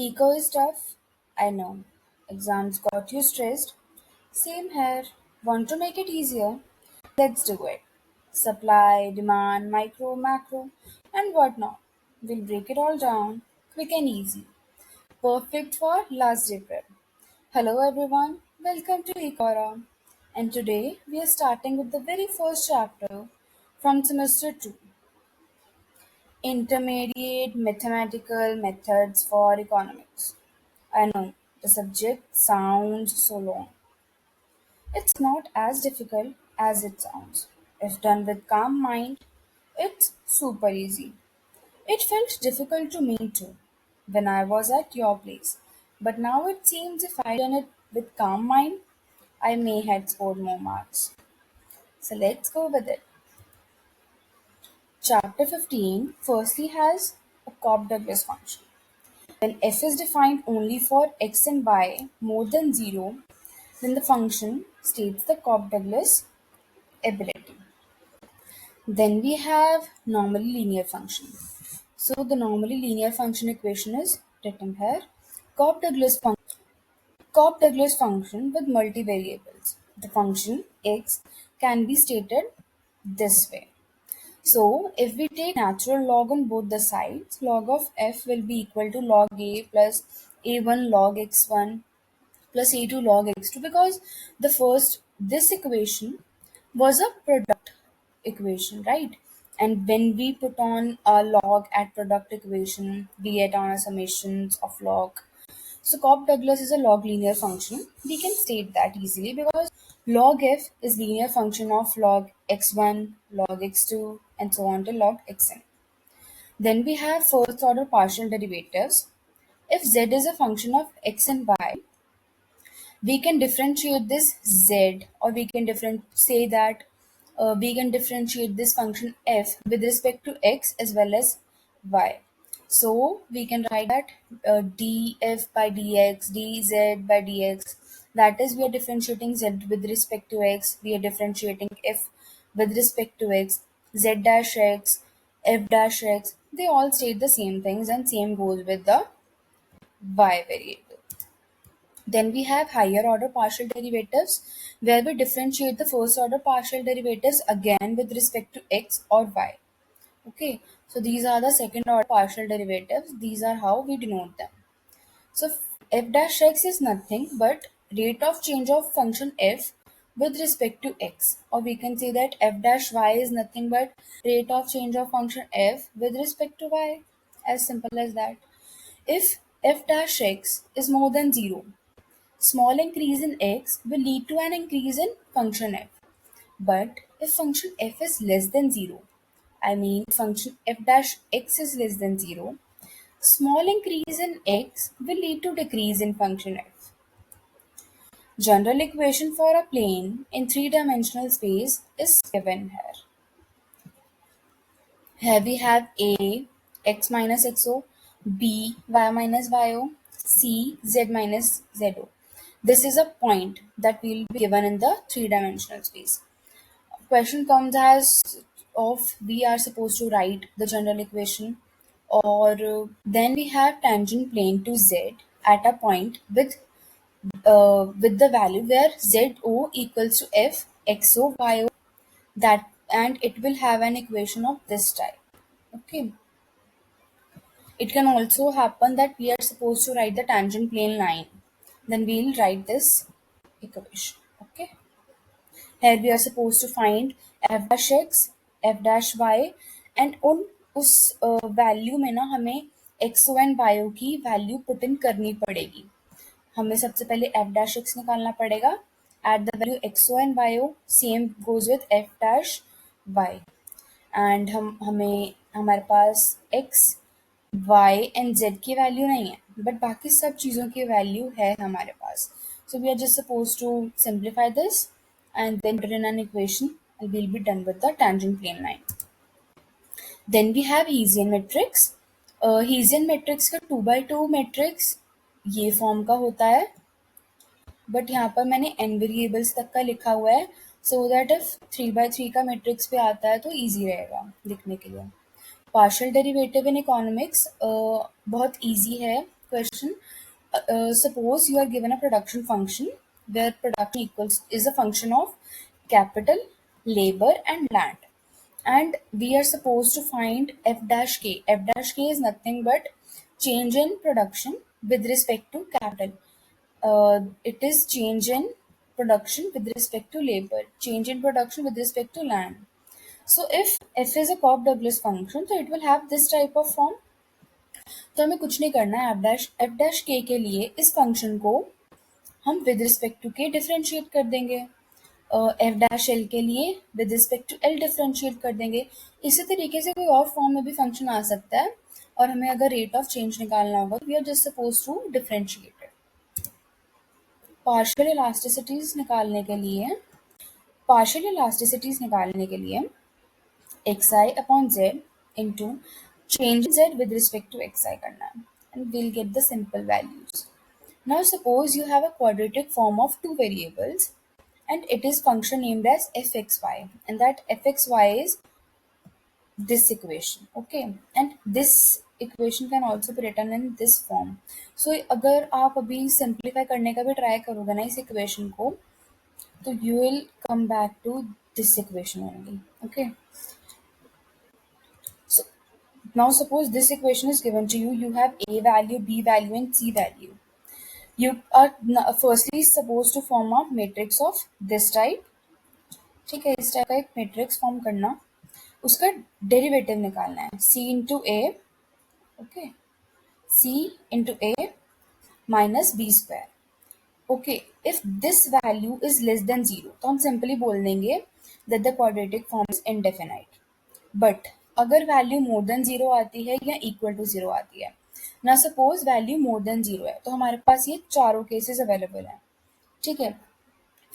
Eco is tough, I know. Exams got you stressed. Same here. Want to make it easier? Let's do it. Supply, demand, micro, macro, and whatnot. We'll break it all down quick and easy. Perfect for last day prep. Hello everyone, welcome to Ecora. And today we are starting with the very first chapter from semester 2, Intermediate Mathematical Methods for Economics. I know the subject sounds so long. It's not as difficult as it sounds. If done with calm mind, it's super easy. It felt difficult to me too when I was at your place. But now it seems if I done it with calm mind, I may have scored more marks. So let's go with it. Chapter 15 firstly has a Cobb-Douglas function. When f is defined only for x and y more than 0, then the function states the Cobb-Douglas ability. Then we have normally linear function. So the normally linear function equation is written here. Cobb-Douglas function with multivariables. The function x can be stated this way. So if we take natural log on both the sides, log of f will be equal to log a plus a1 log x1 plus a2 log x2, because the first this equation was a product equation, right? And when we put on a log at product equation, we get on a summations of log. So Cobb-Douglas is a log linear function. We can state that easily because log f is linear function of log x1, log x2, and so on to log xn. Then we have first order partial derivatives. If z is a function of x and y, we can differentiate this z, or we can say that we can differentiate this function f with respect to x as well as y. So we can write that df by dx, dz by dx. That is, we are differentiating z with respect to x, we are differentiating f with respect to x, z dash x, f dash x. They all state the same things, and same goes with the y variable. Then we have higher order partial derivatives, where we differentiate the first order partial derivatives again with respect to x or y. Okay, so these are the second order partial derivatives. These are how we denote them. So f dash x is nothing but rate of change of function f with respect to x, or we can say that f dash y is nothing but rate of change of function f with respect to y. As simple as that. If f dash x is more than 0, small increase in x will lead to an increase in function f. But if function f is less than 0, I mean function f dash x is less than 0, small increase in x will lead to decrease in function f. General equation for a plane in three-dimensional space is given here. Here we have A, x minus xo, B, y minus yo, C, z minus zo. This is a point that will be given in the three-dimensional space. Question comes as of we are supposed to write the general equation, or then we have tangent plane to z at a point with the value where zo equals to f xo yo, that, and it will have an equation of this type. Okay. It can also happen that we are supposed to write the tangent plane line. Then we'll write this equation. Okay. Here we are supposed to find f dash x, f dash y, and उस value में ना हमें XO and वायो की value put in करनी पड़ेगी. हमें सबसे पहले एफ डैश एक्स निकालना पड़ेगा at the value x o and y o. Same goes with f dash y. And हमें हमारे पास एक्स वाई एंड जेड की वैल्यू नहीं है, बट बाकी सब चीज़ों की वैल्यू है हमारे पास. So we are just supposed to simplify this and then put in an equation, and we'll be done with the tangent plane line. Then we have Hessian matrix. Hessian matrix का 2x2 matrix ये form का होता है, but यहाँ पर मैंने n variables तक का लिखा हुआ है, सो दैट इफ 3x3 का मैट्रिक्स पे आता है तो इजी रहेगा लिखने के लिए. पार्शियल डेरिवेटिव इन इकोनॉमिक्स बहुत इजी है. question. Suppose you are given a production function where production equals is a function of capital, labor, and land, and we are supposed to find f dash k. F dash k is nothing but change in production with respect to capital. It is change in production with respect to labor, change in production with respect to land. So if f is a Cobb Douglas function, so it will have this type of form. तो हमें कुछ नहीं करना है, F dash के लिए इस function को हम with respect to k differentiate कर देंगे, एफ डैश एल के लिए with respect to l differentiate कर देंगे. इसी तरीके से कोई और फॉर्म में भी फंक्शन आ सकता है, और हमें अगर रेट ऑफ चेंज निकालना होगा we are just suppose to differentiate it. Partial elasticities निकालने के लिए xi upon z into change in z with respect to xi करना है, and we'll get the simple values. Now suppose you have a quadratic form of two variables and it is function named as fxy, and that fxy is this equation, okay, and this equation can also be written in this form. So अगर आप अभी simplify करने का भी try करोगे ना इस equation को, तो you will come back to this equation only, okay. So now suppose this equation is given to you, you have a value, b value and c value. You are firstly supposed to form a matrix of this type, ठीक है, इस type का एक matrix form करना, उसका derivative निकालना है, c into a, okay, c into a minus b square. Okay, if this value is less than zero तो हम सिंपली बोल देंगे that the quadratic form is indefinite. But अगर वैल्यू मोर देन जीरो आती है या इक्वल टू जीरो आती है, ना suppose value more than zero है, तो हमारे पास ये चारों केसेस अवेलेबल हैं, ठीक है.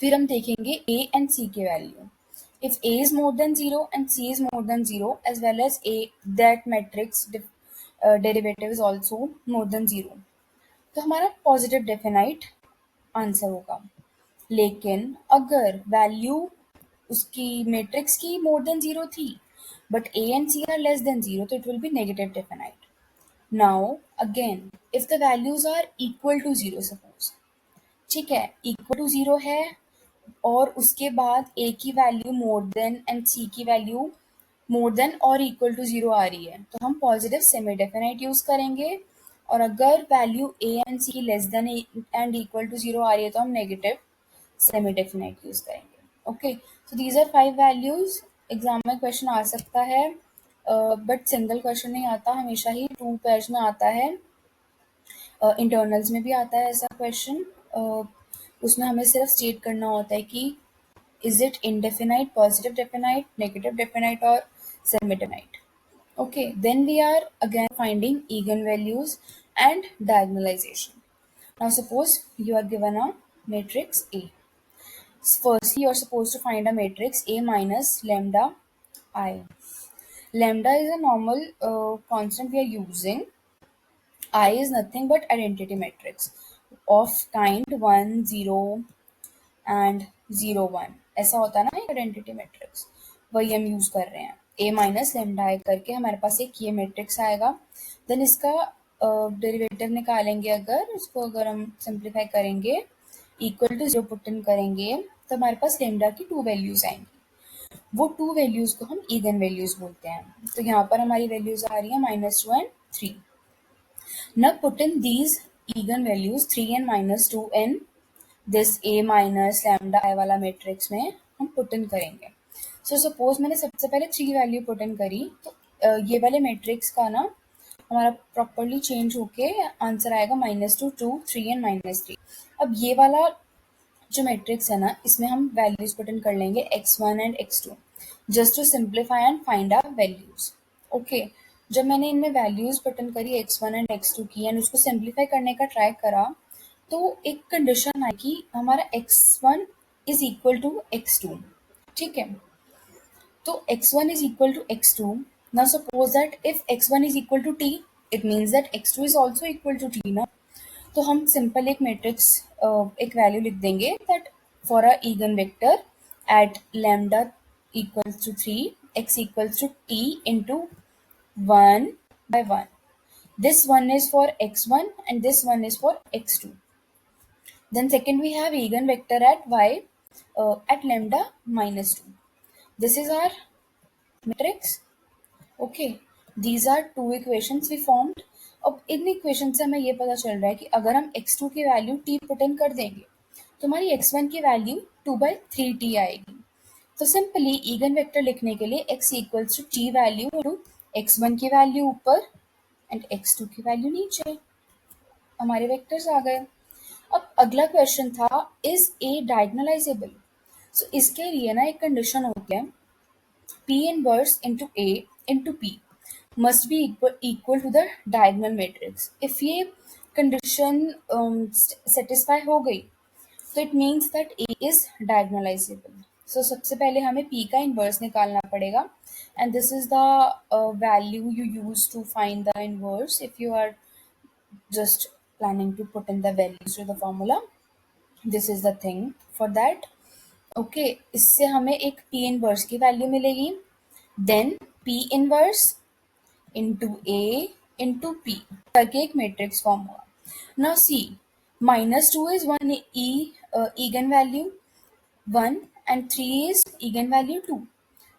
फिर हम देखेंगे ए एंड सी के value. If a is more than zero and c is more than zero as well as a, that matrix derivative is also more than zero, तो हमारा पॉजिटिव डेफिनाइट आंसर होगा. लेकिन अगर वैल्यू उसकी matrix की more than zero थी but a and c are less than zero, तो it will be negative definite. Now again if the values are equal to zero suppose, ठीक है, equal to zero है और उसके बाद ए की वैल्यू मोर देन एंड सी की वैल्यू मोर देन और इक्वल टू जीरो आ रही है, तो हम पॉजिटिव सेमी डेफिनाइट यूज करेंगे. और अगर value a and c less than and equal to zero आ रही है तो हम नेगेटिव सेमी डेफिनाइट यूज करेंगे. Okay, so these are 5 values. Exam में क्वेश्चन आ सकता है, बट सिंगल क्वेश्चन नहीं आता, हमेशा ही 2 पेज में आता है. इंटरनल्स में भी आता है ऐसा क्वेश्चन. उसमें हमें सिर्फ स्टेट करना होता है कि is it indefinite, positive definite, negative definite or semi-definite. Okay, then we are again finding eigenvalues and diagonalization. Now suppose you are given a matrix A. Firstly, you are supposed to find a matrix A minus lambda I. Lambda is a normal constant we are using. I is nothing but identity matrix of kind 1, 0 and 0, 1. ऐसा होता है ना identity matrix, वही हम use कर रहे हैं. ए minus lambda I करके हमारे पास एक ये मैट्रिक्स आएगा. देन इसका डेरिवेटिव निकालेंगे, अगर हम सिंप्लीफाई करेंगे, equal to zero put in करेंगे, तो हमारे पास लेमडा की 2 वैल्यूज आएंगी. वो 2 वैल्यूज को हम ईगन वैल्यूज बोलते हैं. तो यहाँ पर हमारी वैल्यूज आ रही है -2 and 3. Now put in these eigenvalues 3 and -2 in this A minus lambda I वाला मैट्रिक्स में हम पुट इन करेंगे. सो सपोज मैंने सबसे पहले 3 वैल्यू पुट इन करी, तो ये वाले मैट्रिक्स का ना हमारा प्रॉपरली चेंज होके आंसर आएगा -2, 2, 3 एंड -3. अब ये वाला जो मैट्रिक्स है ना, इसमें हम वैल्यूज पुट इन कर लेंगे x1 and x2 just to simplify and find our values. Okay, जब मैंने इनमें वैल्यूज पुट इन करी x1 एंड x2 की एंड उसको सिंप्लीफाई करने का ट्राई करा, तो एक कंडीशन आई कि हमारा x1 is equal to x2, ठीक है. तो x1 is equal to x2. Now suppose that if x1 is equal to t, it means that x2 is also equal to t ना. तो हम सिंपल एक मैट्रिक्स एक वैल्यू लिख देंगे that for a eigen vector at lambda equals to 3, x equals to t into 1 by 1. This one is for x1 and this one is for x2. Then second we have eigenvector at y at lambda minus 2. This is our matrix. Okay, these are two equations we formed. अब in equation से हमें ये पता चल रहा है कि अगर हम x2 की वैल्यू t पुट इन कर देंगे तो हमारी x1 की वैल्यू 2/3t आएगी. तो सिंपली इगन वेक्टर लिखने के लिए x equals to t value into x1 की वैल्यू ऊपर एंड x2 की वैल्यू नीचे. हमारे वेक्टर्स आ गए. अब अगला क्वेश्चन था इज ए डायगोनलाइजेबल. सो इसके लिए ना एक कंडीशन होती है P inverse into A into P must be equal to the diagonal matrix. If ये condition satisfy हो गई तो it means that A is diagonalizable. So सबसे पहले हमें P का inverse निकालना पड़ेगा and this is the value you use to find the inverse if you are just planning to put in the values to the formula. This is the thing for that. Okay, इससे हमें एक P inverse की value मिलेगी. Then P inverse into A into P करके एक matrix form हुआ. Now see, -2 is one eigenvalue, 1 and 3 is eigenvalue 2.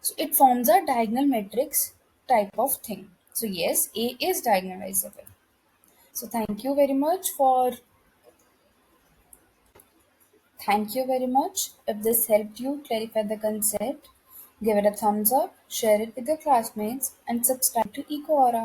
So it forms a diagonal matrix type of thing. So yes, A is diagonalizable. So thank you very much. If this helped you clarify the concept, give it a thumbs up, share it with your classmates, and subscribe to EcoAura.